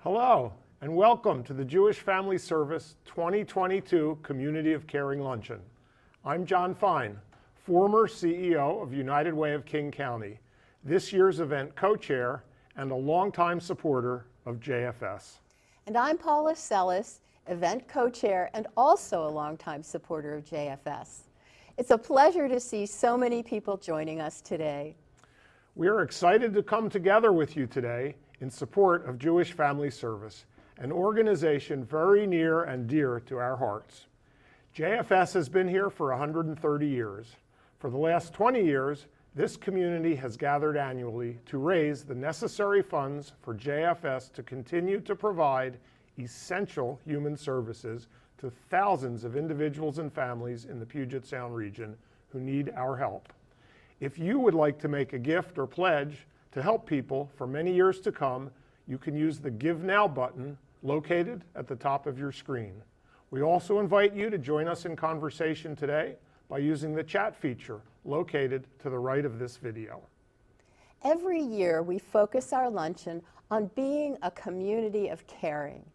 Hello, and welcome to the Jewish Family Service 2022 Community of Caring Luncheon. I'm John Fine, former CEO of United Way of King County, this year's event co-chair and a longtime supporter of JFS. And I'm Paula Sellis, event co-chair and also a longtime supporter of JFS. It's a pleasure to see so many people joining us today. We are excited to come together with you today in support of Jewish Family Service, an organization very near and dear to our hearts. JFS has been here for 130 years. For the last 20 years, this community has gathered annually to raise the necessary funds for JFS to continue to provide essential human services to thousands of individuals and families in the Puget Sound region who need our help. If you would like to make a gift or pledge to help people for many years to come, you can use the Give Now button located at the top of your screen. We also invite you to join us in conversation today by using the chat feature located to the right of this video. Every year we focus our luncheon on being a community of caring.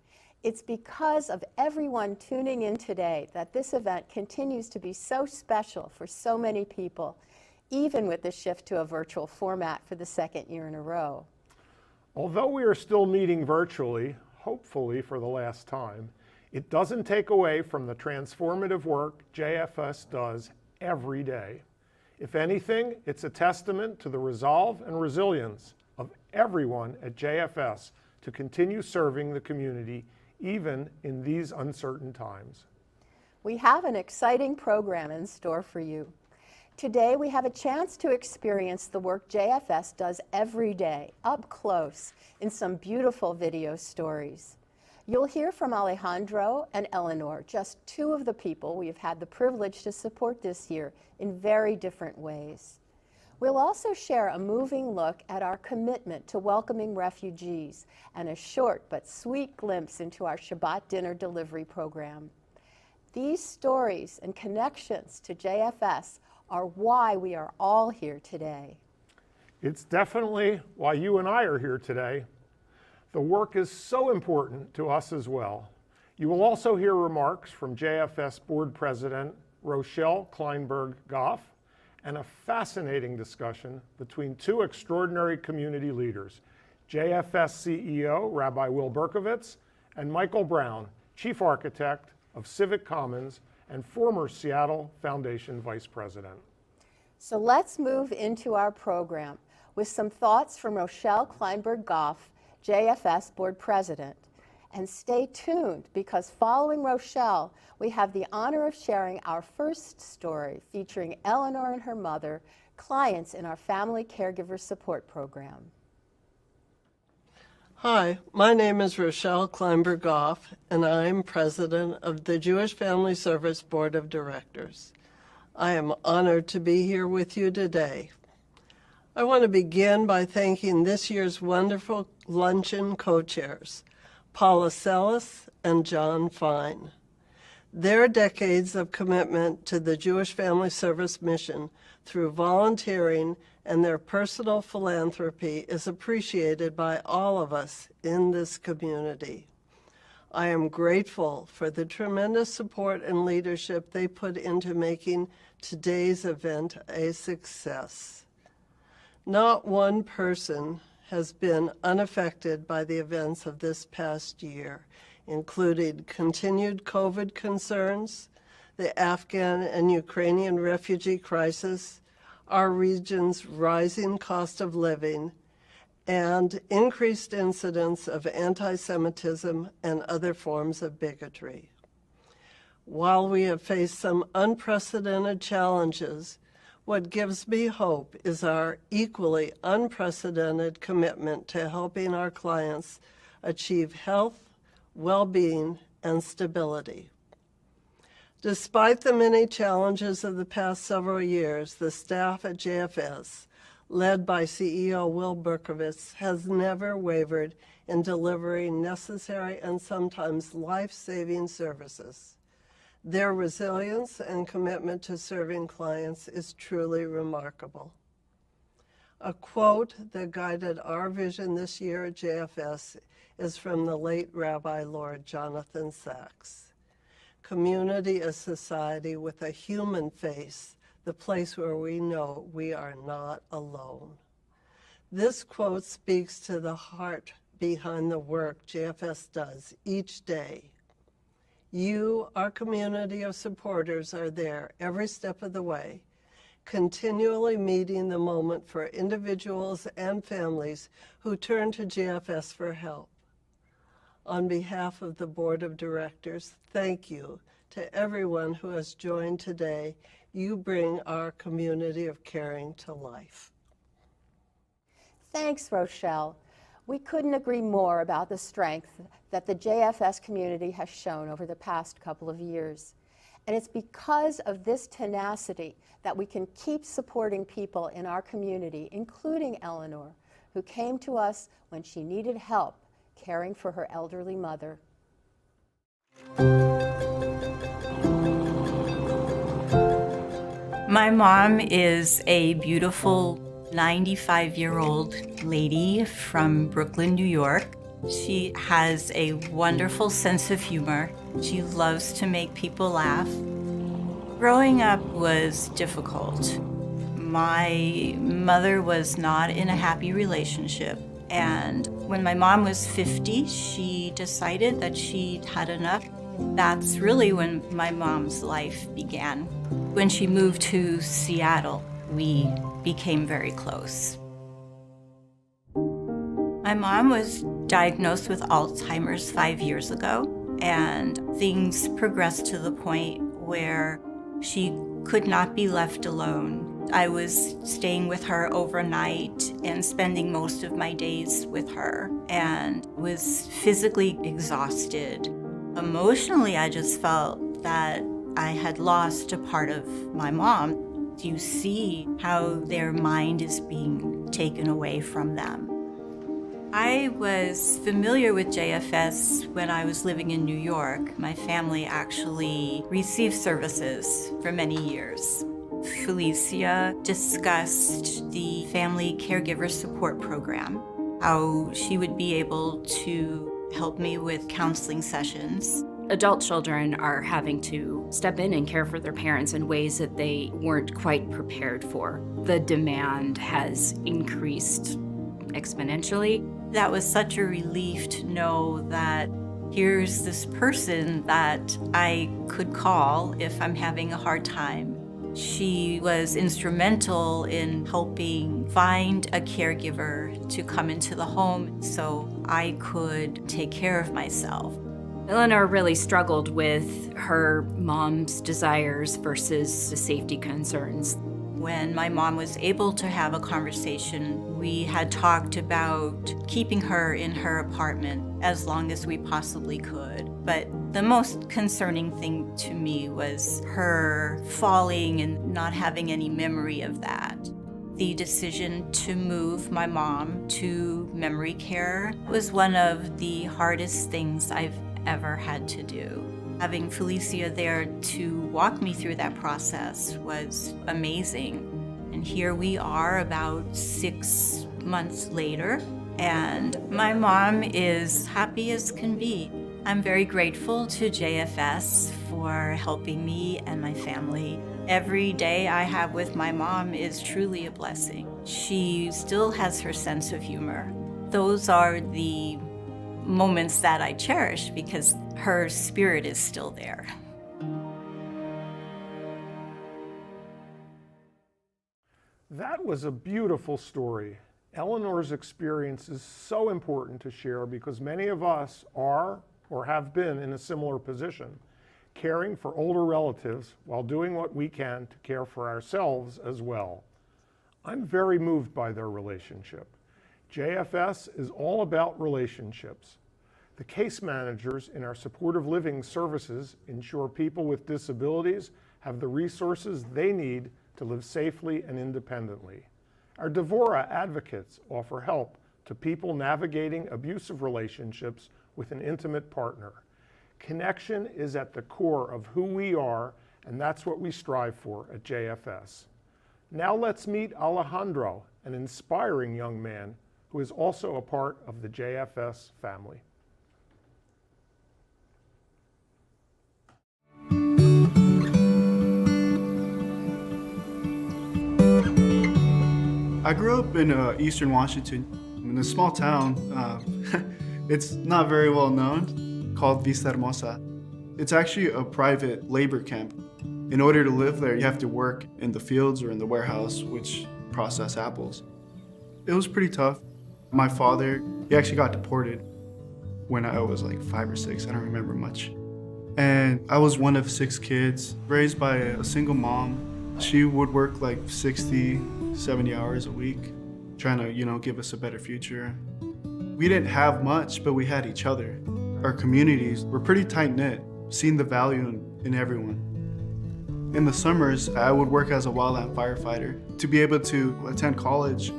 It's because of everyone tuning in today that this event continues to be so special for so many people, even with the shift to a virtual format for the second year in a row. Although we are still meeting virtually, hopefully for the last time, it doesn't take away from the transformative work JFS does every day. If anything, it's a testament to the resolve and resilience of everyone at JFS to continue serving the community even in these uncertain times. We have an exciting program in store for you. Today we have a chance to experience the work JFS does every day, up close, in some beautiful video stories. You'll hear from Alejandro and Eleanor, just two of the people we've had the privilege to support this year in very different ways. We'll also share a moving look at our commitment to welcoming refugees and a short but sweet glimpse into our Shabbat dinner delivery program. These stories and connections to JFS are why we are all here today. It's definitely why you and I are here today. The work is so important to us as well. You will also hear remarks from JFS Board President Rochelle Kleinberg-Goff and a fascinating discussion between two extraordinary community leaders, JFS CEO Rabbi Will Berkovitz and Michael Brown, Chief Architect of Civic Commons and former Seattle Foundation Vice President. So let's move into our program with some thoughts from Rochelle Kleinberg-Goff, JFS Board President. And stay tuned because following Rochelle, we have the honor of sharing our first story featuring Eleanor and her mother, clients in our Family Caregiver Support Program. Hi, my name is Rochelle Kleinberg-Goff, and I'm president of the Jewish Family Service Board of Directors. I am honored to be here with you today. I want to begin by thanking this year's wonderful luncheon co-chairs, Paula Sellis and John Fine. Their decades of commitment to the Jewish Family Service mission through volunteering and their personal philanthropy is appreciated by all of us in this community. I am grateful for the tremendous support and leadership they put into making today's event a success. Not one person has been unaffected by the events of this past year, including continued COVID concerns, the Afghan and Ukrainian refugee crisis, our region's rising cost of living, and increased incidence of anti-Semitism and other forms of bigotry. While we have faced some unprecedented challenges, what gives me hope is our equally unprecedented commitment to helping our clients achieve health, well-being, and stability. Despite the many challenges of the past several years, the staff at JFS, led by CEO Will Berkovitz, has never wavered in delivering necessary and sometimes life-saving services. Their resilience and commitment to serving clients is truly remarkable. A quote that guided our vision this year at JFS is from the late Rabbi Lord Jonathan Sachs. Community is society with a human face, the place where we know we are not alone. This quote speaks to the heart behind the work JFS does each day. You, our community of supporters, are there every step of the way, continually meeting the moment for individuals and families who turn to JFS for help. On behalf of the Board of Directors, thank you to everyone who has joined today. You bring our community of caring to life. Thanks, Rochelle. We couldn't agree more about the strength that the JFS community has shown over the past couple of years. And it's because of this tenacity that we can keep supporting people in our community, including Eleanor, who came to us when she needed help caring for her elderly mother. My mom is a beautiful 95-year-old lady from Brooklyn, New York. She has a wonderful sense of humor. She loves to make people laugh. Growing up was difficult. My mother was not in a happy relationship, and when my mom was 50, she decided that she'd had enough. That's really when my mom's life began. When she moved to Seattle, we became very close. My mom was diagnosed with Alzheimer's 5 years ago, and things progressed to the point where she could not be left alone. I was staying with her overnight and spending most of my days with her, and was physically exhausted. Emotionally, I just felt that I had lost a part of my mom. You see how their mind is being taken away from them. I was familiar with JFS when I was living in New York. My family actually received services for many years. Felicia discussed the Family Caregiver Support Program, how she would be able to help me with counseling sessions. Adult children are having to step in and care for their parents in ways that they weren't quite prepared for. The demand has increased exponentially. That was such a relief to know that here's this person that I could call if I'm having a hard time. She was instrumental in helping find a caregiver to come into the home so I could take care of myself. Eleanor really struggled with her mom's desires versus the safety concerns. When my mom was able to have a conversation, we had talked about keeping her in her apartment as long as we possibly could. But the most concerning thing to me was her falling and not having any memory of that. The decision to move my mom to memory care was one of the hardest things I've ever had to do. Having Felicia there to walk me through that process was amazing. And here we are about 6 months later, and my mom is happy as can be. I'm very grateful to JFS for helping me and my family. Every day I have with my mom is truly a blessing. She still has her sense of humor. Those are the moments that I cherish because her spirit is still there. That was a beautiful story. Eleanor's experience is so important to share because many of us are or have been in a similar position, caring for older relatives while doing what we can to care for ourselves as well. I'm very moved by their relationship. JFS is all about relationships. The case managers in our supportive living services ensure people with disabilities have the resources they need to live safely and independently. Our Devora advocates offer help to people navigating abusive relationships with an intimate partner. Connection is at the core of who we are, and that's what we strive for at JFS. Now let's meet Alejandro, an inspiring young man who is also a part of the JFS family. I grew up in Eastern Washington, in a small town. It's not very well known, called Vista Hermosa. It's actually a private labor camp. In order to live there, you have to work in the fields or in the warehouse, which process apples. It was pretty tough. My father, he actually got deported when I was like 5 or 6. I don't remember much. And I was one of 6 kids, raised by a single mom. She would work like 60, 70 hours a week, trying to, give us a better future. We didn't have much, but we had each other. Our communities were pretty tight-knit, seeing the value in everyone. In the summers, I would work as a wildland firefighter. To be able to attend college,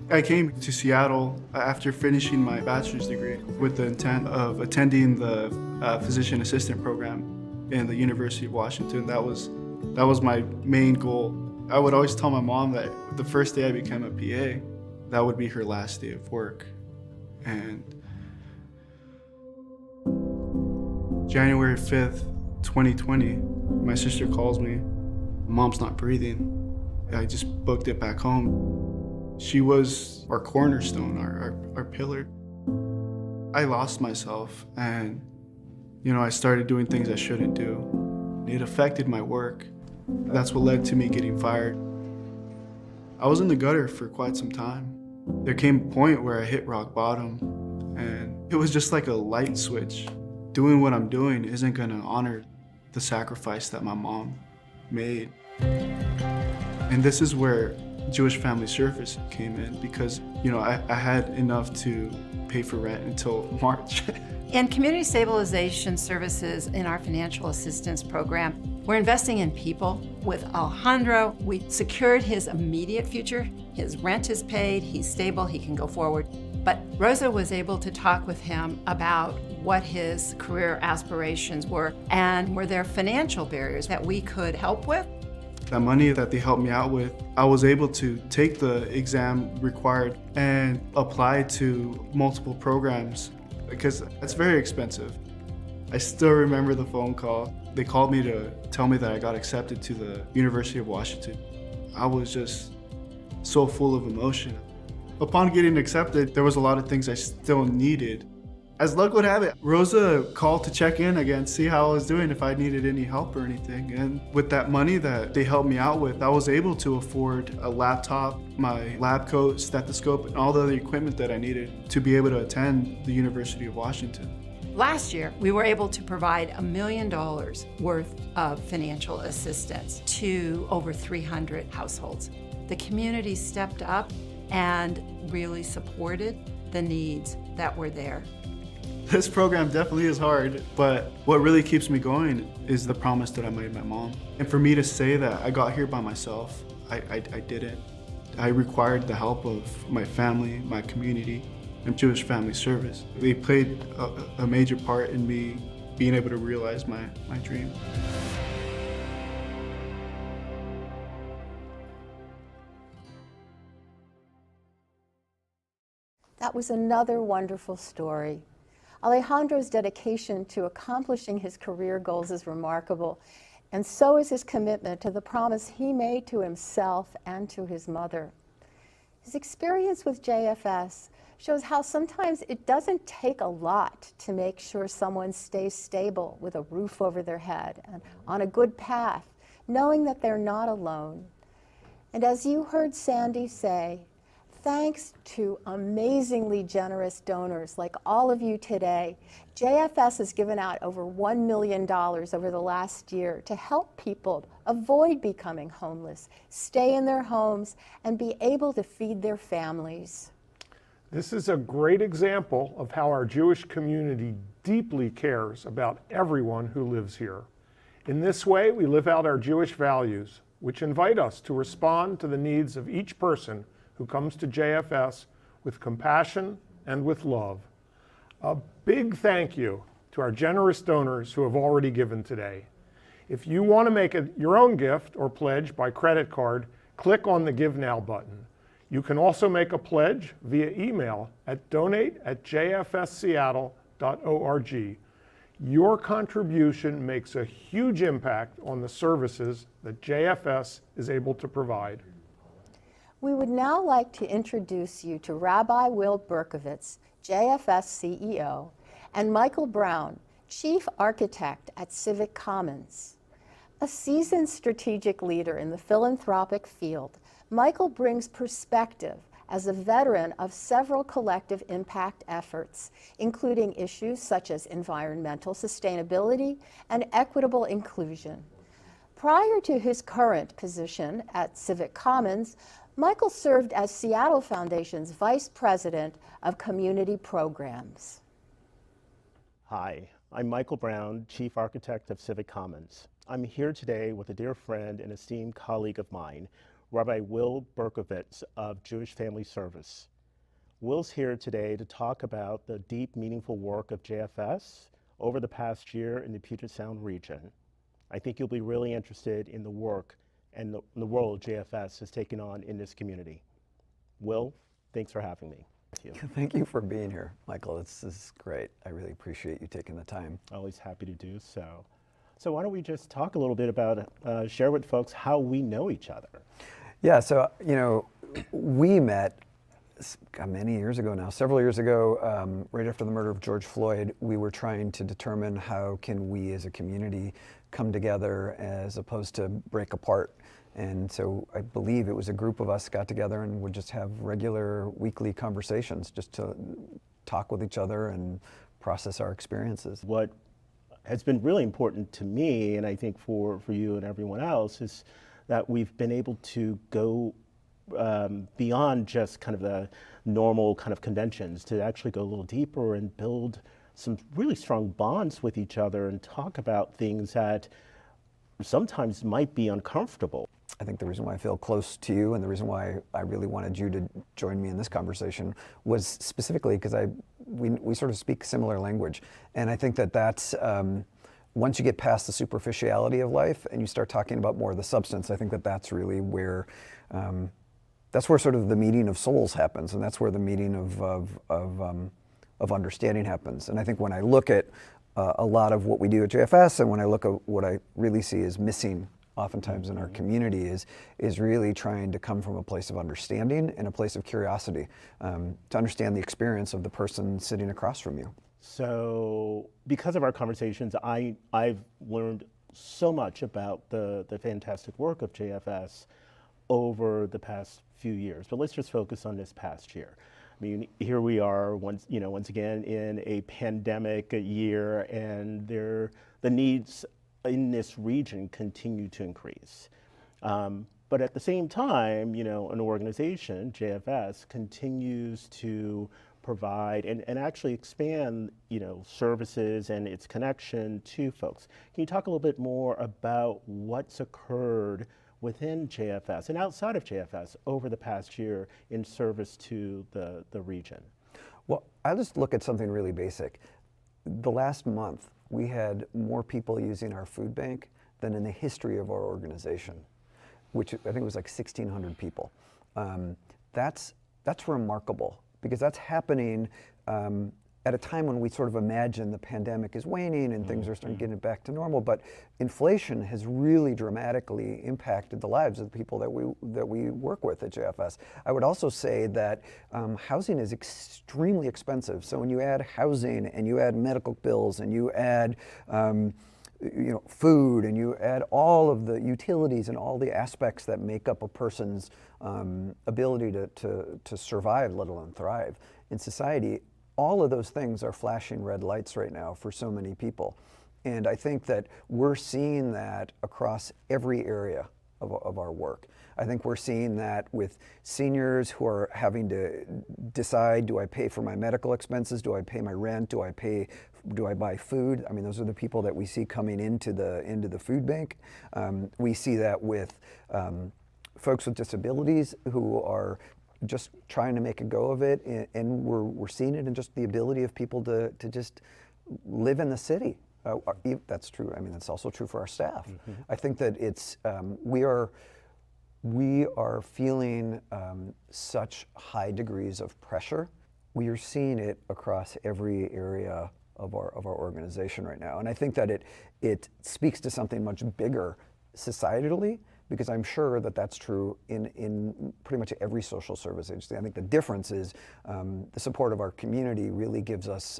I came to Seattle after finishing my bachelor's degree with the intent of attending the physician assistant program in the University of Washington. That was my main goal. I would always tell my mom that the first day I became a PA, that would be her last day of work. And January 5th, 2020, my sister calls me. Mom's not breathing. I just booked it back home. She was our cornerstone, our pillar. I lost myself and, I started doing things I shouldn't do. It affected my work. That's what led to me getting fired. I was in the gutter for quite some time. There came a point where I hit rock bottom, and it was just like a light switch. Doing what I'm doing isn't gonna honor the sacrifice that my mom made. And this is where Jewish Family Service came in because, I had enough to pay for rent until March. In Community Stabilization Services in our financial assistance program, we're investing in people. With Alejandro, we secured his immediate future. His rent is paid, he's stable, he can go forward. But Rosa was able to talk with him about what his career aspirations were and were there financial barriers that we could help with. That money that they helped me out with, I was able to take the exam required and apply to multiple programs because it's very expensive. I still remember the phone call. They called me to tell me that I got accepted to the University of Washington. I was just so full of emotion. Upon getting accepted, there was a lot of things I still needed. As luck would have it, Rosa called to check in again, see how I was doing, if I needed any help or anything. And with that money that they helped me out with, I was able to afford a laptop, my lab coat, stethoscope, and all the other equipment that I needed to be able to attend the University of Washington. Last year, we were able to provide $1 million worth of financial assistance to over 300 households. The community stepped up and really supported the needs that were there. This program definitely is hard, but what really keeps me going is the promise that I made my mom. And for me to say that I got here by myself, I didn't. I required the help of my family, my community, and Jewish Family Service. They played a major part in me being able to realize my dream. That was another wonderful story. Alejandro's dedication to accomplishing his career goals is remarkable, and so is his commitment to the promise he made to himself and to his mother. His experience with JFS shows how sometimes it doesn't take a lot to make sure someone stays stable with a roof over their head and on a good path, knowing that they're not alone. And as you heard Sandy say, thanks to amazingly generous donors like all of you today, JFS has given out over $1 million over the last year to help people avoid becoming homeless, stay in their homes, and be able to feed their families. This is a great example of how our Jewish community deeply cares about everyone who lives here. In this way, we live out our Jewish values, which invite us to respond to the needs of each person who comes to JFS with compassion and with love. A big thank you to our generous donors who have already given today. If you want to make your own gift or pledge by credit card, click on the Give Now button. You can also make a pledge via email at donate@jfsseattle.org. Your contribution makes a huge impact on the services that JFS is able to provide. We would now like to introduce you to Rabbi Will Berkovitz, JFS CEO, and Michael Brown, Chief Architect at Civic Commons. A seasoned strategic leader in the philanthropic field, Michael brings perspective as a veteran of several collective impact efforts, including issues such as environmental sustainability and equitable inclusion. Prior to his current position at Civic Commons, Michael served as Seattle Foundation's Vice President of Community Programs. Hi, I'm Michael Brown, Chief Architect of Civic Commons. I'm here today with a dear friend and esteemed colleague of mine, Rabbi Will Berkovitz of Jewish Family Service. Will's here today to talk about the deep, meaningful work of JFS over the past year in the Puget Sound region. I think you'll be really interested in the work and the role JFS has taken on in this community. Will, thanks for having me. Thank you for being here, Michael. This is great. I really appreciate you taking the time. Always happy to do so. So why don't we just talk a little bit about, share with folks how we know each other. Yeah, so, we met many years ago now, several years ago, right after the murder of George Floyd. We were trying to determine how can we as a community come together as opposed to break apart. And so I believe it was a group of us got together and would just have regular weekly conversations just to talk with each other and process our experiences. What has been really important to me, and I think for you and everyone else, is that we've been able to go beyond just kind of the normal kind of conventions to actually go a little deeper and build some really strong bonds with each other and talk about things that sometimes might be uncomfortable. I think the reason why I feel close to you and the reason why I really wanted you to join me in this conversation was specifically because we sort of speak similar language. And I think that that's, once you get past the superficiality of life and you start talking about more of the substance, I think that that's really where, that's where sort of the meeting of souls happens, and that's where the meeting of understanding happens. And I think when I look at a lot of what we do at JFS and when I look at what I really see is missing oftentimes in our community is really trying to come from a place of understanding and a place of curiosity to understand the experience of the person sitting across from you. So because of our conversations, I've learned so much about the fantastic work of JFS over the past few years. But let's just focus on this past year. I mean, here we are once again in a pandemic year, and the needs in this region continue to increase. But at the same time, an organization, JFS, continues to provide and actually expand, services and its connection to folks. Can you talk a little bit more about what's occurred within JFS and outside of JFS over the past year in service to the region? Well, I'll just look at something really basic. The last month, we had more people using our food bank than in the history of our organization, which I think was like 1,600 people. That's remarkable because that's happening at a time when we sort of imagine the pandemic is waning and things are starting getting back to normal. But inflation has really dramatically impacted the lives of the people that we work with at JFS. I would also say that housing is extremely expensive. So when you add housing and you add medical bills and you add food and you add all of the utilities and all the aspects that make up a person's ability to survive, let alone thrive in society, all of those things are flashing red lights right now for so many people. And I think that we're seeing that across every area of our work. I think we're seeing that with seniors who are having to decide, do I pay for my medical expenses? Do I pay my rent? Do I buy food? I mean, those are the people that we see coming into the food bank. We see that with folks with disabilities who are just trying to make a go of it, and we're seeing it in just the ability of people to just live in the city. That's true. I mean, that's also true for our staff. I think that it's we are feeling such high degrees of pressure. We are seeing it across every area of our organization right now, and I think that it speaks to something much bigger societally, because I'm sure that that's true in pretty much every social service agency. I think the difference is the support of our community really gives us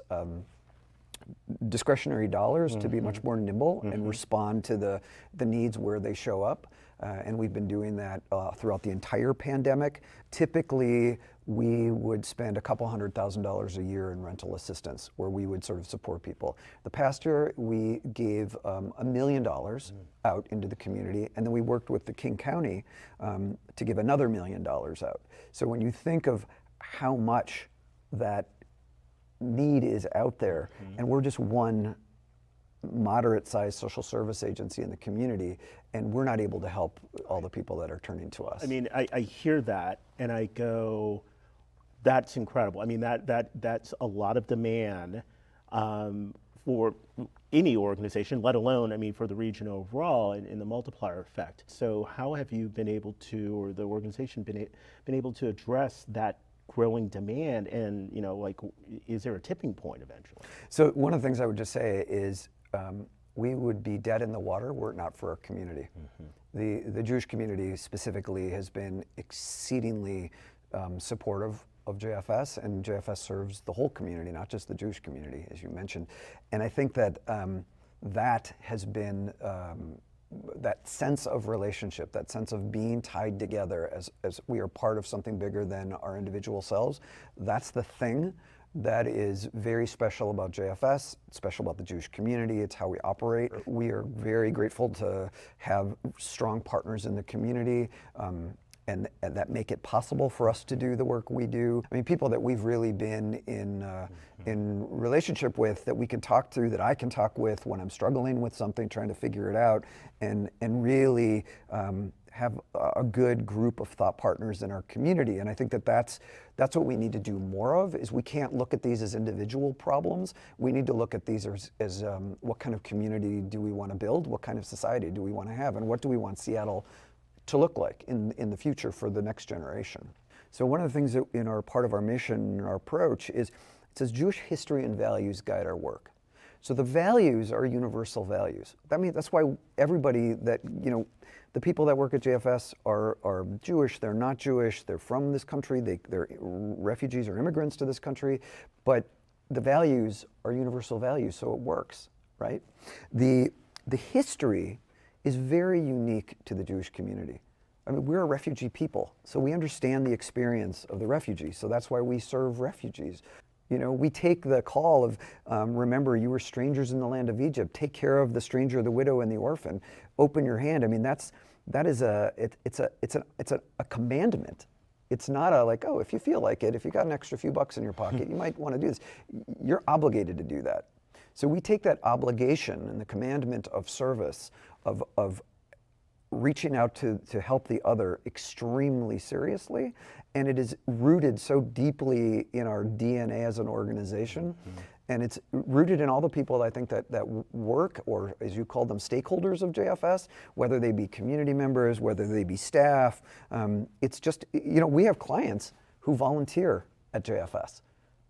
discretionary dollars to be much more nimble and respond to the needs where they show up. And we've been doing that throughout the entire pandemic. Typically, we would spend a couple $100,000 a year in rental assistance, where we would sort of support people. The past year, we gave $1 million out into the community, and then we worked with the King County to give another $1 million out. So when you think of how much that need is out there, and we're just one moderate-sized social service agency in the community, and we're not able to help all the people that are turning to us. I mean, I hear that and I go, that's incredible. I mean, that's a lot of demand for any organization, let alone, I mean, for the region overall, and the multiplier effect. So how have you been able to, or the organization been able to address that growing demand, and like, is there a tipping point eventually? So one of the things I would just say is we would be dead in the water were it not for our community. The Jewish community specifically has been exceedingly supportive of JFS, and JFS serves the whole community, not just the Jewish community, as you mentioned. And I think that that has been that sense of relationship, that sense of being tied together as we are part of something bigger than our individual selves. That's the thing that is very special about JFS, special about the Jewish community. It's how we operate. We are very grateful to have strong partners in the community, and that make it possible for us to do the work we do. I mean, people that we've really been in relationship with, that we can talk to, that I can talk with when I'm struggling with something, trying to figure it out, and really have a good group of thought partners in our community. And I think that that's what we need to do more of, is we can't look at these as individual problems. We need to look at these as what kind of community do we want to build? What kind of society do we want to have? And what do we want Seattle to look like in the future for the next generation? So one of the things that in our part of our mission and our approach is, it says Jewish history and values guide our work. So the values are universal values. I mean, that's why everybody that, the people that work at JFS are Jewish, they're not Jewish, they're from this country, they're refugees or immigrants to this country, but the values are universal values, so it works, right? The history is very unique to the Jewish community. I mean, we're a refugee people, so we understand the experience of the refugee, so that's why we serve refugees. We take the call of, remember, you were strangers in the land of Egypt, take care of the stranger, the widow, and the orphan, open your hand. I mean, it's a commandment. It's not a like, oh, if you feel like it, if you got an extra few bucks in your pocket, you might want to do this. You're obligated to do that. So we take that obligation and the commandment of service, of reaching out to help the other, extremely seriously, and it is rooted so deeply in our DNA as an organization, and it's rooted in all the people I think that work, or as you call them, stakeholders of JFS, whether they be community members, whether they be staff. It's just, we have clients who volunteer at JFS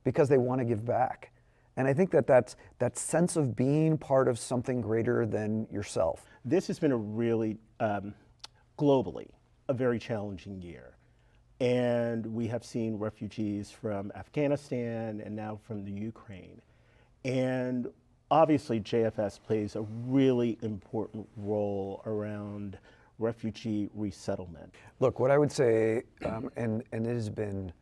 because they want to give back. And I think that sense of being part of something greater than yourself. This has been a really, globally, a very challenging year. And we have seen refugees from Afghanistan and now from the Ukraine. And obviously JFS plays a really important role around refugee resettlement. Look, what I would say, and it has been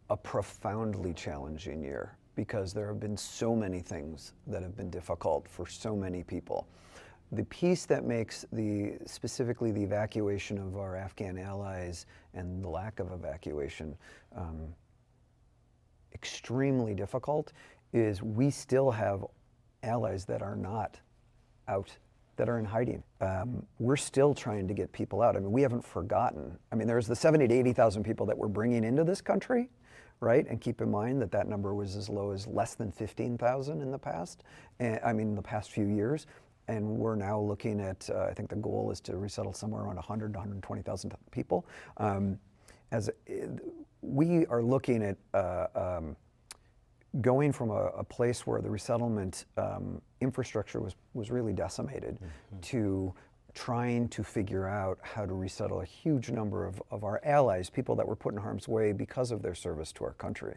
a profoundly challenging year, because there have been so many things that have been difficult for so many people. The piece that makes specifically the evacuation of our Afghan allies and the lack of evacuation extremely difficult is we still have allies that are not out, that are in hiding. We're still trying to get people out. I mean, we haven't forgotten. I mean, there's the 70,000 to 80,000 people that we're bringing into this country. right? And keep in mind that that number was as low as less than 15,000 in the past, in the past few years. And we're now looking at, I think the goal is to resettle somewhere around 100 to 120,000 people. We are looking at going from a place where the resettlement infrastructure was really decimated to trying to figure out how to resettle a huge number of our allies, people that were put in harm's way because of their service to our country,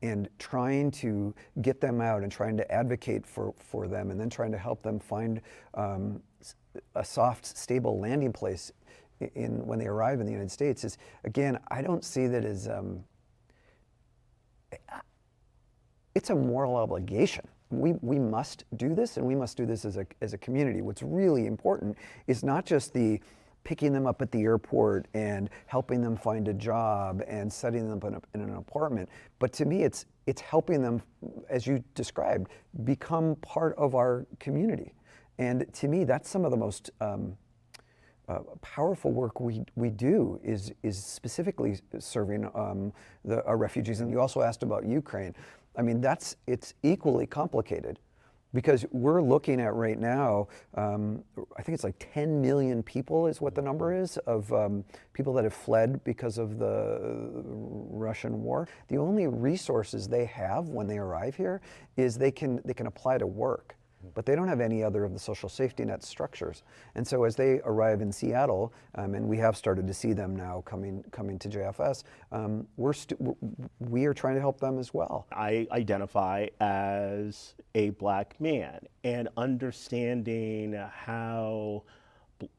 and trying to get them out and trying to advocate for them, and then trying to help them find a soft, stable landing place when they arrive in the United States. Is, again, I don't see that as, it's a moral obligation. We must do this, and we must do this as a community. What's really important is not just the picking them up at the airport and helping them find a job and setting them up in an apartment, but to me it's helping them, as you described, become part of our community. And to me, that's some of the most powerful work we do is specifically serving our refugees. And you also asked about Ukraine. I mean, it's equally complicated, because we're looking at right now, I think it's like 10 million people is what the number is, of people that have fled because of the Russian war. The only resources they have when they arrive here is they can apply to work, but they don't have any other of the social safety net structures. And so as they arrive in Seattle, and we have started to see them now coming to JFS, we are trying to help them as well. I identify as a Black man, and understanding how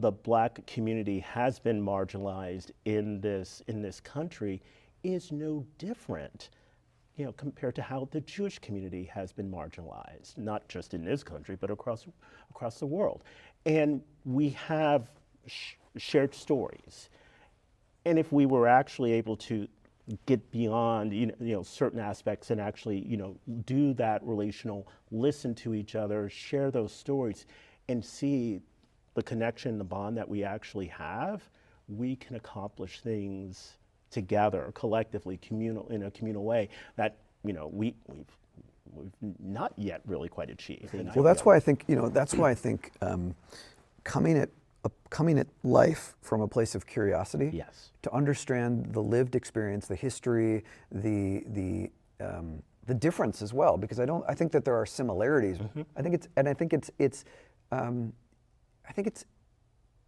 the Black community has been marginalized in this country is no different, compared to how the Jewish community has been marginalized, not just in this country, but across the world. And we have shared stories. And if we were actually able to get beyond, certain aspects and actually, do that relational, listen to each other, share those stories, and see the connection, the bond that we actually have, we can accomplish things together, collectively, in a communal way that we've not yet really quite achieved. Well, that's why I think coming at life from a place of curiosity, yes, to understand the lived experience, the history, the difference as well, because I think that there are similarities. I think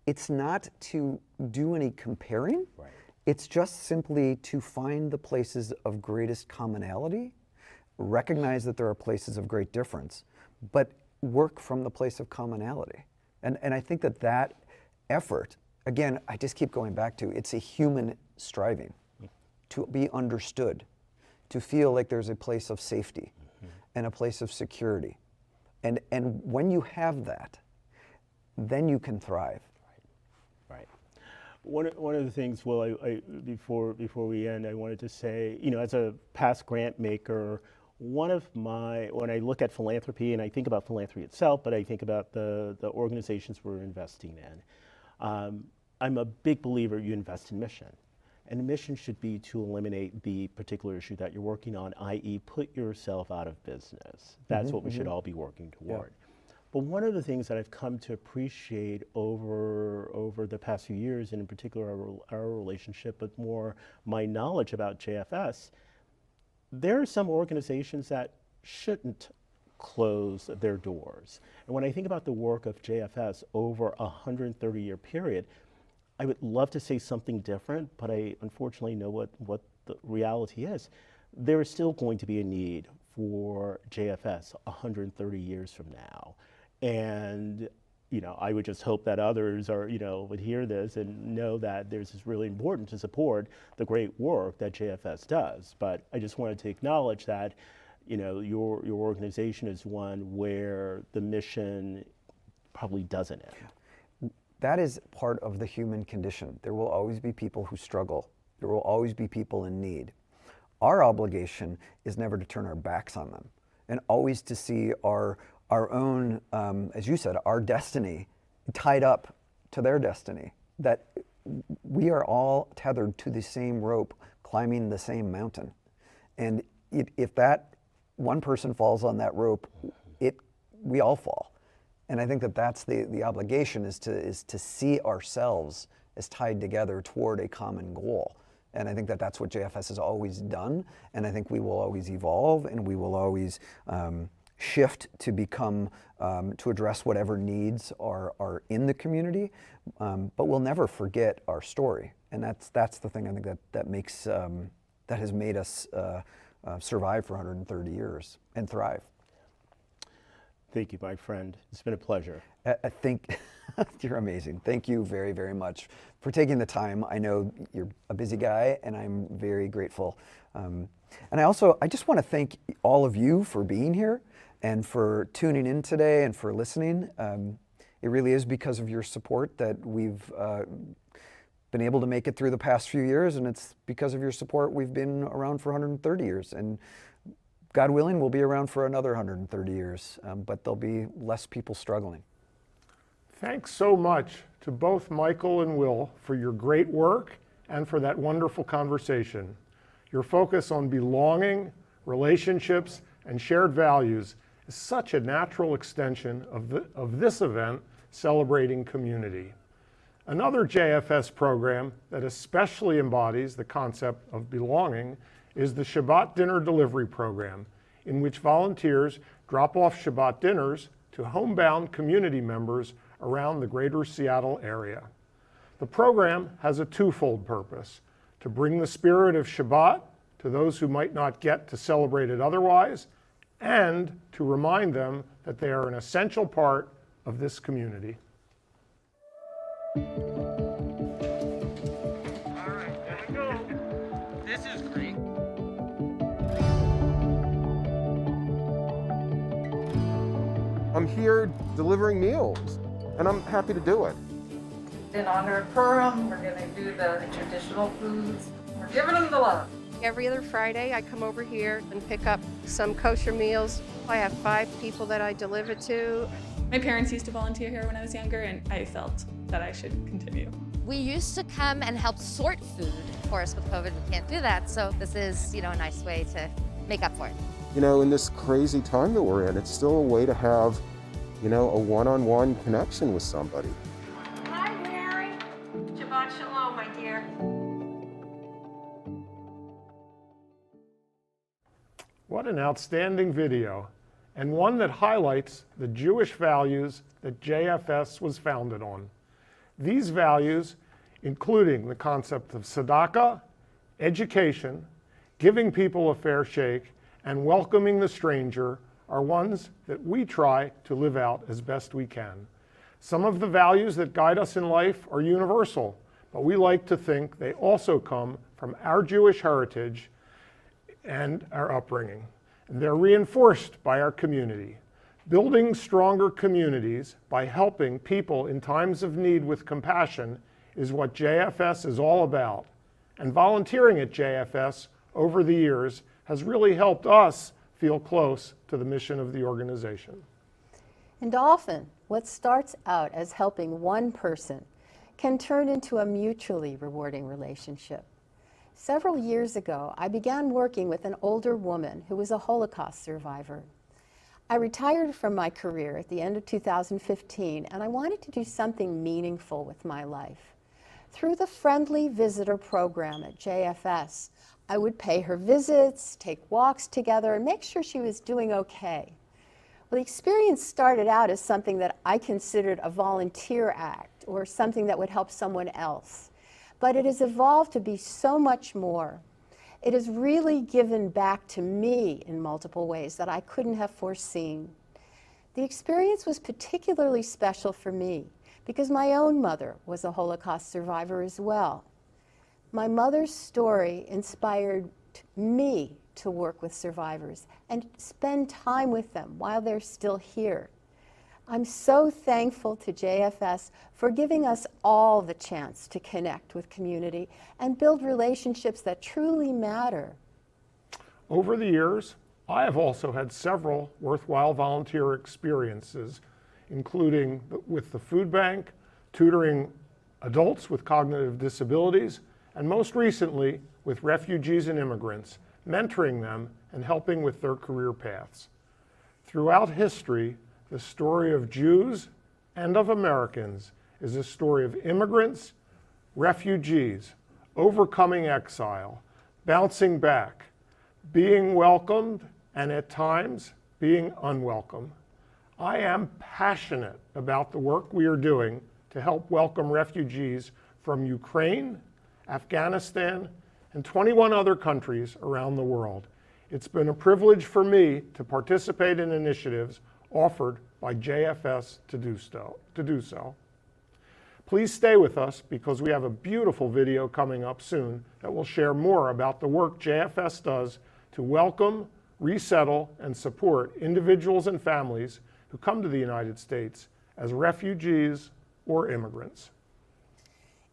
it's not to do any comparing. right. It's just simply to find the places of greatest commonality, recognize that there are places of great difference, but work from the place of commonality. And I think that effort, again, I just keep going back to, it's a human striving to be understood, to feel like there's a place of safety and a place of security. And when you have that, then you can thrive. Right. One of the things, Will, before we end, I wanted to say, as a past grant maker, when I look at philanthropy, and I think about philanthropy itself, but I think about the organizations we're investing in, I'm a big believer you invest in mission. And the mission should be to eliminate the particular issue that you're working on, i.e. put yourself out of business. That's what we should all be working toward. Yeah. But one of the things that I've come to appreciate over the past few years, and in particular our relationship, but more my knowledge about JFS, there are some organizations that shouldn't close their doors. And when I think about the work of JFS over a 130-year period, I would love to say something different, but I unfortunately know what the reality is. There is still going to be a need for JFS 130 years from now. And I would just hope that others would hear this and know that this is really important to support the great work that JFS does. But I just wanted to acknowledge that, your organization is one where the mission probably doesn't end. That is part of the human condition. There will always be people who struggle. There will always be people in need. Our obligation is never to turn our backs on them, and always to see our own, as you said, our destiny tied up to their destiny, that we are all tethered to the same rope, climbing the same mountain. And if that one person falls on that rope, we all fall. And I think that that's the obligation is to see ourselves as tied together toward a common goal. And I think that that's what JFS has always done. And I think we will always evolve, and we will always shift to become, to address whatever needs are in the community. But we'll never forget our story. And that's the thing I think that makes, that has made us survive for 130 years and thrive. Thank you, my friend. It's been a pleasure. I think you're amazing. Thank you very, very much for taking the time. I know you're a busy guy, and I'm very grateful. And I just want to thank all of you for being here and for tuning in today and for listening. It really is because of your support that we've been able to make it through the past few years, and it's because of your support we've been around for 130 years. And God willing, we'll be around for another 130 years, but there'll be less people struggling. Thanks so much to both Michael and Will for your great work and for that wonderful conversation. Your focus on belonging, relationships, and shared values is such a natural extension of this event celebrating community. Another JFS program that especially embodies the concept of belonging is the Shabbat dinner delivery program, in which volunteers drop off Shabbat dinners to homebound community members around the greater Seattle area. The program has a twofold purpose: to bring the spirit of Shabbat to those who might not get to celebrate it otherwise, and to remind them that they are an essential part of this community. All right, there we go. This is great. I'm here delivering meals, and I'm happy to do it. In honor of Purim, we're going to do the traditional foods. We're giving them the love. Every other Friday, I come over here and pick up some kosher meals. I have 5 people that I deliver to. My parents used to volunteer here when I was younger, and I felt that I should continue. We used to come and help sort food. Of course, with COVID, we can't do that, so this is, a nice way to make up for it. In this crazy time that we're in, it's still a way to have, a one-on-one connection with somebody. Hi, Mary. Shabbat shalom, my dear. What an outstanding video, and one that highlights the Jewish values that JFS was founded on. These values, including the concept of tzedakah, education, giving people a fair shake, and welcoming the stranger, are ones that we try to live out as best we can. Some of the values that guide us in life are universal, but we like to think they also come from our Jewish heritage and our upbringing. And they're reinforced by our community. Building stronger communities by helping people in times of need with compassion is what JFS is all about. And volunteering at JFS over the years has really helped us feel close to the mission of the organization. And often, what starts out as helping one person can turn into a mutually rewarding relationship. Several years ago, I began working with an older woman who was a Holocaust survivor. I retired from my career at the end of 2015, and I wanted to do something meaningful with my life. Through the Friendly Visitor program at JFS, I would pay her visits, take walks together, and make sure she was doing okay. Well, the experience started out as something that I considered a volunteer act or something that would help someone else. But it has evolved to be so much more. It has really given back to me in multiple ways that I couldn't have foreseen. The experience was particularly special for me because my own mother was a Holocaust survivor as well. My mother's story inspired me to work with survivors and spend time with them while they're still here. I'm so thankful to JFS for giving us all the chance to connect with community and build relationships that truly matter. Over the years, I have also had several worthwhile volunteer experiences, including with the food bank, tutoring adults with cognitive disabilities, and most recently with refugees and immigrants, mentoring them, and helping with their career paths. Throughout history, the story of Jews and of Americans is a story of immigrants, refugees, overcoming exile, bouncing back, being welcomed, and at times being unwelcome. I am passionate about the work we are doing to help welcome refugees from Ukraine, Afghanistan, and 21 other countries around the world. It's been a privilege for me to participate in initiatives offered by JFS to do so. Please stay with us because we have a beautiful video coming up soon that will share more about the work JFS does to welcome, resettle, and support individuals and families who come to the United States as refugees or immigrants.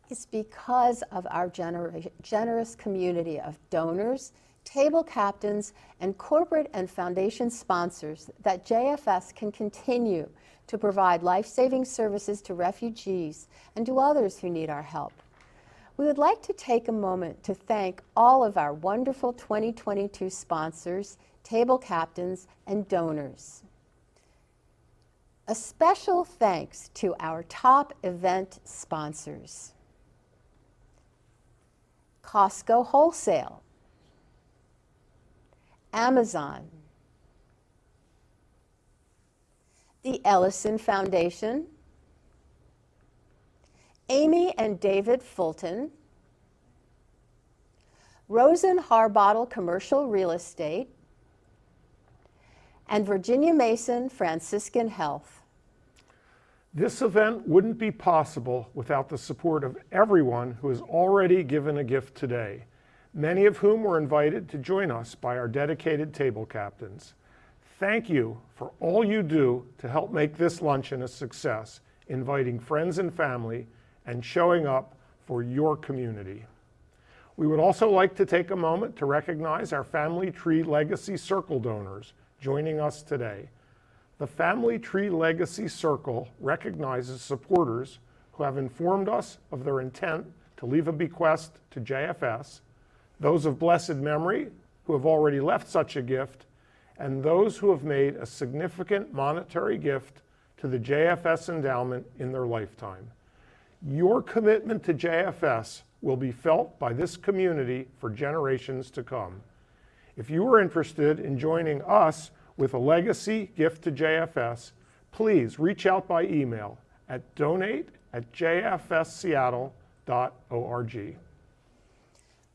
It's because of our generous community of donors, table captains, and corporate and foundation sponsors that JFS can continue to provide life-saving services to refugees and to others who need our help. We would like to take a moment to thank all of our wonderful 2022 sponsors, table captains, and donors. A special thanks to our top event sponsors: Costco Wholesale, Amazon, the Ellison Foundation, Amy and David Fulton, Rosen Harbottle Commercial Real Estate, and Virginia Mason Franciscan Health. This event wouldn't be possible without the support of everyone who has already given a gift today, many of whom were invited to join us by our dedicated table captains. Thank you for all you do to help make this luncheon a success, inviting friends and family and showing up for your community. We would also like to take a moment to recognize our Family Tree Legacy Circle donors joining us today. The Family Tree Legacy Circle recognizes supporters who have informed us of their intent to leave a bequest to JFS, those of blessed memory who have already left such a gift, and those who have made a significant monetary gift to the JFS endowment in their lifetime. Your commitment to JFS will be felt by this community for generations to come. If you are interested in joining us with a legacy gift to JFS, please reach out by email at donate@jfsseattle.org.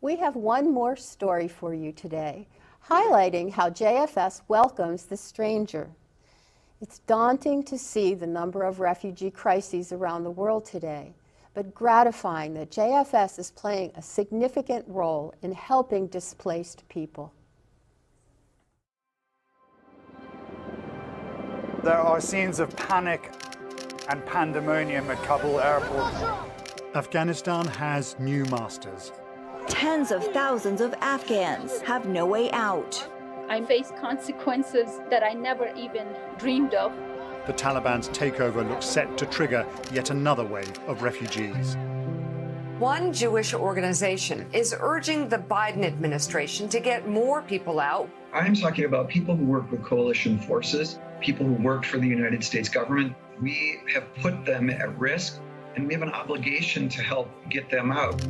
We have one more story for you today, highlighting how JFS welcomes the stranger. It's daunting to see the number of refugee crises around the world today, but gratifying that JFS is playing a significant role in helping displaced people. There are scenes of panic and pandemonium at Kabul airport. Afghanistan has new masters. Tens of thousands of Afghans have no way out. I face consequences that I never even dreamed of. The Taliban's takeover looks set to trigger yet another wave of refugees. One Jewish organization is urging the Biden administration to get more people out. I'm talking about people who work with coalition forces, people who worked for the United States government. We have put them at risk, and we have an obligation to help get them out.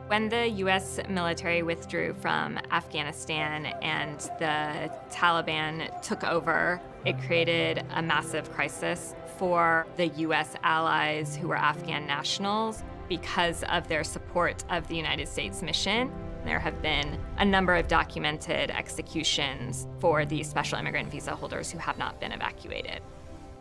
When the U.S. military withdrew from Afghanistan and the Taliban took over, it created a massive crisis for the U.S. allies who were Afghan nationals because of their support of the United States mission. There have been a number of documented executions for these special immigrant visa holders who have not been evacuated.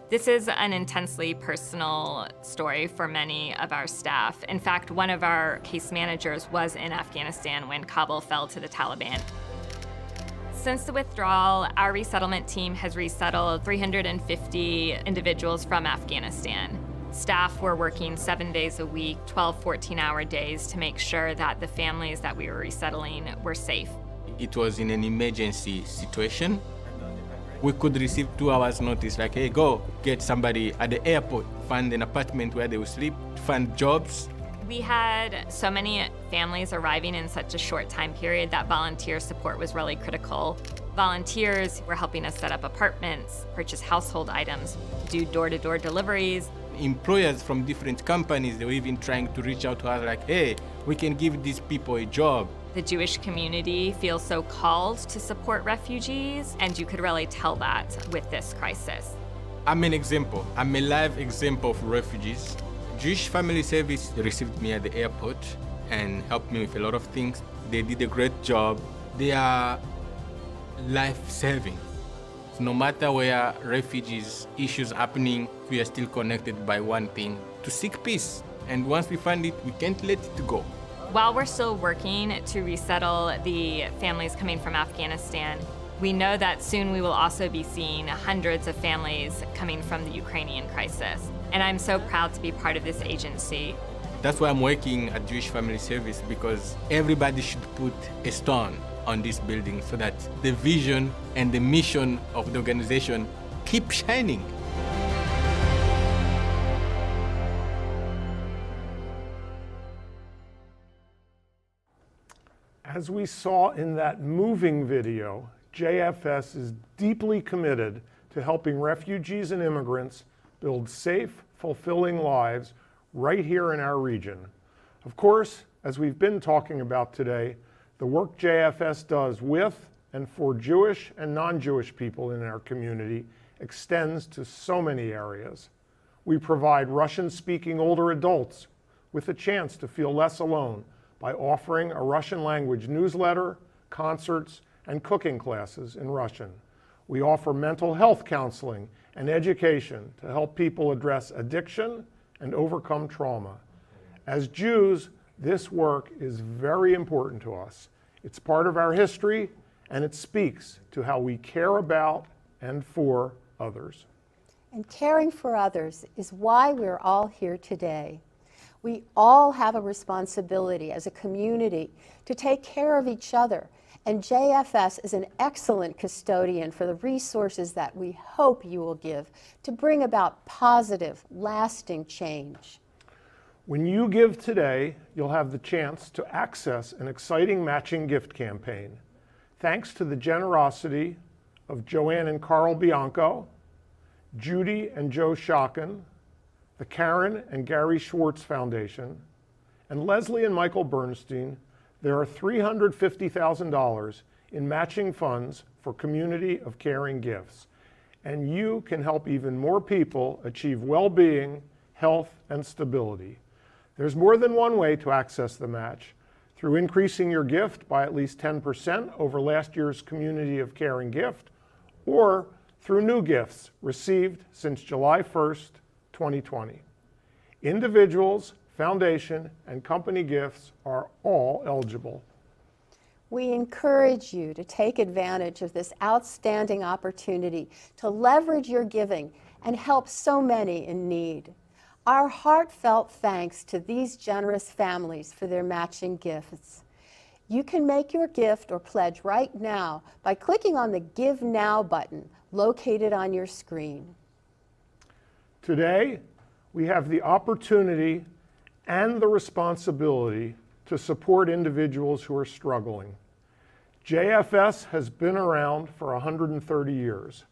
This is an intensely personal story for many of our staff. In fact, one of our case managers was in Afghanistan when Kabul fell to the Taliban. Since the withdrawal, our resettlement team has resettled 350 individuals from Afghanistan. Staff were working 7 days a week, 12 14-hour days to make sure that the families that we were resettling were safe. It was in an emergency situation. We could receive 2 hours notice, like, hey, go get somebody at the airport, find an apartment where they will sleep, find jobs. We had so many families arriving in such a short time period that volunteer support was really critical. Volunteers were helping us set up apartments, purchase household items, do door-to-door deliveries. Employers from different companies, they were even trying to reach out to us like, hey, we can give these people a job. The Jewish community feels so called to support refugees, and you could really tell that with this crisis. I'm an example. I'm a live example of refugees. Jewish Family Service received me at the airport and helped me with a lot of things. They did a great job. They are life-saving. So no matter where refugees issues happening, we are still connected by one thing, to seek peace. And once we find it, we can't let it go. While we're still working to resettle the families coming from Afghanistan, we know that soon we will also be seeing hundreds of families coming from the Ukrainian crisis. And I'm so proud to be part of this agency. That's why I'm working at Jewish Family Service, because everybody should put a stone on this building so that the vision and the mission of the organization keep shining. As we saw in that moving video, JFS is deeply committed to helping refugees and immigrants build safe, fulfilling lives right here in our region. Of course, as we've been talking about today, the work JFS does with and for Jewish and non-Jewish people in our community extends to so many areas. We provide Russian-speaking older adults with a chance to feel less alone by offering a Russian language newsletter, concerts, and cooking classes in Russian. We offer mental health counseling and education to help people address addiction and overcome trauma. As Jews, this work is very important to us. It's part of our history, and it speaks to how we care about and for others. And caring for others is why we're all here today. We all have a responsibility as a community to take care of each other, and JFS is an excellent custodian for the resources that we hope you will give to bring about positive, lasting change. When you give today, you'll have the chance to access an exciting matching gift campaign. Thanks to the generosity of Joanne and Carl Bianco, Judy and Joe Schocken, the Karen and Gary Schwartz Foundation, and Leslie and Michael Bernstein, there are $350,000 in matching funds for Community of Caring gifts. And you can help even more people achieve well-being, health, and stability. There's more than one way to access the match: through increasing your gift by at least 10% over last year's Community of Caring gift, or through new gifts received since July 1st, 2020. Individuals, foundation, and company gifts are all eligible. We encourage you to take advantage of this outstanding opportunity to leverage your giving and help so many in need. Our heartfelt thanks to these generous families for their matching gifts. You can make your gift or pledge right now by clicking on the Give Now button located on your screen. Today, we have the opportunity and the responsibility to support individuals who are struggling. JFS has been around for 130 years.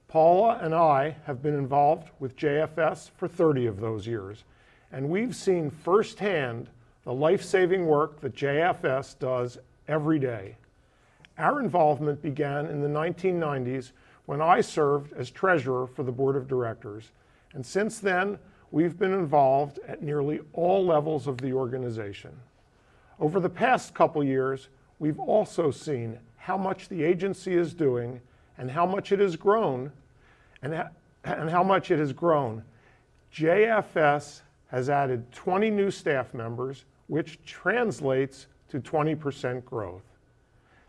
Paula and I have been involved with JFS for 30 of those years, and we've seen firsthand the life-saving work that JFS does every day. Our involvement began in the 1990s when I served as treasurer for the board of directors, and since then, we've been involved at nearly all levels of the organization. Over the past couple years, we've also seen how much the agency is doing and how much it has grown, JFS has added 20 new staff members, which translates to 20% growth.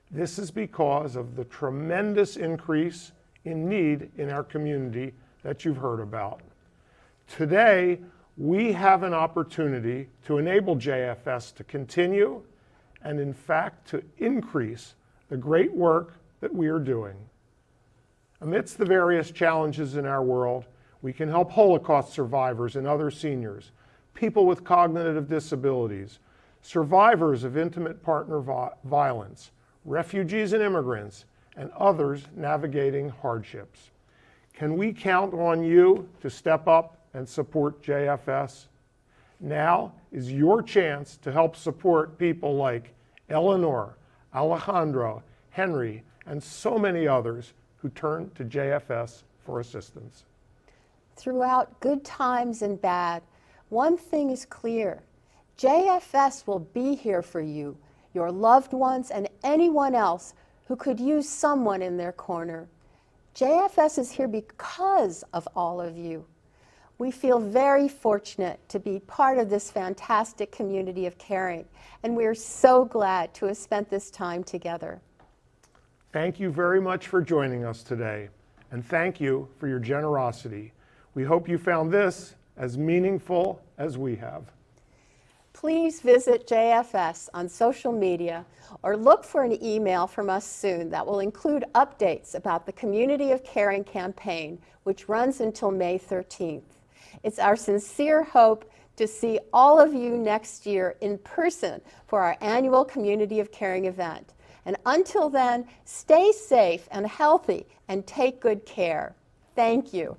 This is because of the tremendous increase in need in our community that you've heard about. Today, we have an opportunity to enable JFS to continue and, in fact, to increase the great work that we are doing. Amidst the various challenges in our world, we can help Holocaust survivors and other seniors people with cognitive disabilities, survivors of intimate partner violence, refugees and immigrants, and others navigating hardships. Can we count on you to step up and support JFS? Now is your chance to help support people like Eleanor, Alejandro, Henry, and so many others who turn to JFS for assistance. Throughout good times and bad, one thing is clear. JFS will be here for you, your loved ones, and anyone else who could use someone in their corner. JFS is here because of all of you. We feel very fortunate to be part of this fantastic community of caring, and we're so glad to have spent this time together. Thank you very much for joining us today, and thank you for your generosity. We hope you found this as meaningful as we have. Please visit JFS on social media or look for an email from us soon that will include updates about the Community of Caring campaign, which runs until May 13th. It's our sincere hope to see all of you next year in person for our annual Community of Caring event. And until then, stay safe and healthy and take good care. Thank you.